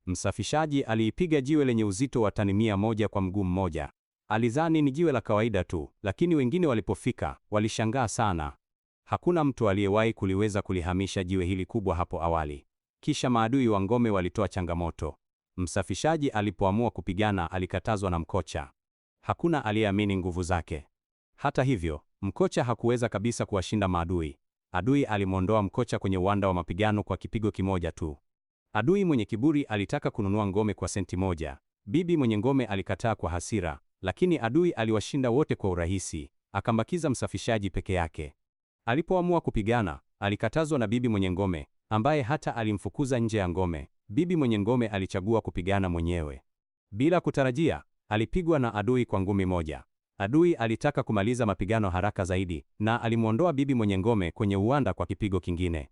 Msafishaji aliipiga jiwe lenye uzito wa tani 100 kwa mguu mmoja. Alizani ni jiwe la kawaida tu, lakini wengine walipofika, walishangaa sana. Hakuna mtu aliyewahi kuliweza kulihamisha jiwe hili kubwa hapo awali. Kisha maadui wa ngome walitoa changamoto. Msafishaji alipoamua kupigana, alikatazwa na Mkocha. Hakuna aliyeamini nguvu zake. Hata hivyo, Mkocha hakuweza kabisa kuwashinda maadui. Adui alimwondoa Mkocha kwenye uwanda wa mapigano kwa kipigo kimoja tu. Adui mwenye kiburi alitaka kununua ngome kwa senti 1. Bibi mwenye ngome alikataa kwa hasira, lakini adui aliwashinda wote kwa urahisi, akambakiza msafishaji peke yake. Alipoamua kupigana, alikatazwa na bibi mwenye ngome, ambaye hata alimfukuza nje ya ngome. Bibi mwenye ngome alichagua kupigana mwenyewe. Bila kutarajia, alipigwa na adui kwa ngumi moja. Adui alitaka kumaliza mapigano haraka zaidi, na alimwondoa bibi mwenye ngome kwenye uwanda kwa kipigo kingine.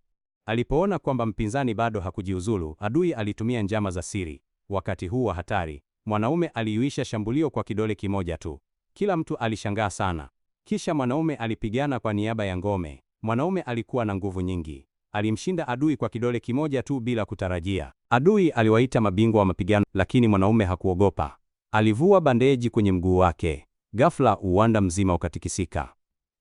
Alipoona kwamba mpinzani bado hakujiuzulu, adui alitumia njama za siri. Wakati huu wa hatari, mwanaume aliuisha shambulio kwa kidole kimoja tu. Kila mtu alishangaa sana. Kisha mwanaume alipigana kwa niaba ya ngome. Mwanaume alikuwa na nguvu nyingi. Alimshinda adui kwa kidole kimoja tu bila kutarajia. Adui aliwaita mabingwa wa mapigano, lakini mwanaume hakuogopa. Alivua bandeji kwenye mguu wake. Ghafla uwanda mzima ukatikisika.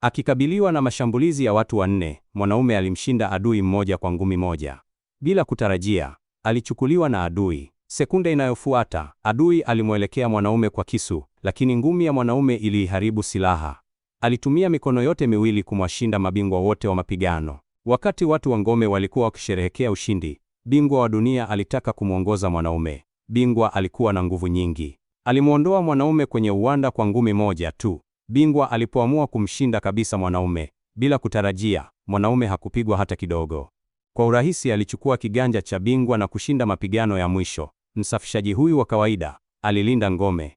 Akikabiliwa na mashambulizi ya watu 4, mwanaume alimshinda adui mmoja kwa ngumi moja. Bila kutarajia, alichukuliwa na adui. Sekunde inayofuata, adui alimwelekea mwanaume kwa kisu, lakini ngumi ya mwanaume iliharibu silaha. Alitumia mikono yote miwili kumwashinda mabingwa wote wa mapigano. Wakati watu wa ngome walikuwa wakisherehekea ushindi, bingwa wa dunia alitaka kumwongoza mwanaume. Bingwa alikuwa na nguvu nyingi. Alimwondoa mwanaume kwenye uwanda kwa ngumi moja tu. Bingwa alipoamua kumshinda kabisa mwanaume, bila kutarajia, mwanaume hakupigwa hata kidogo. Kwa urahisi alichukua kiganja cha bingwa na kushinda mapigano ya mwisho. Msafishaji huyu wa kawaida alilinda ngome,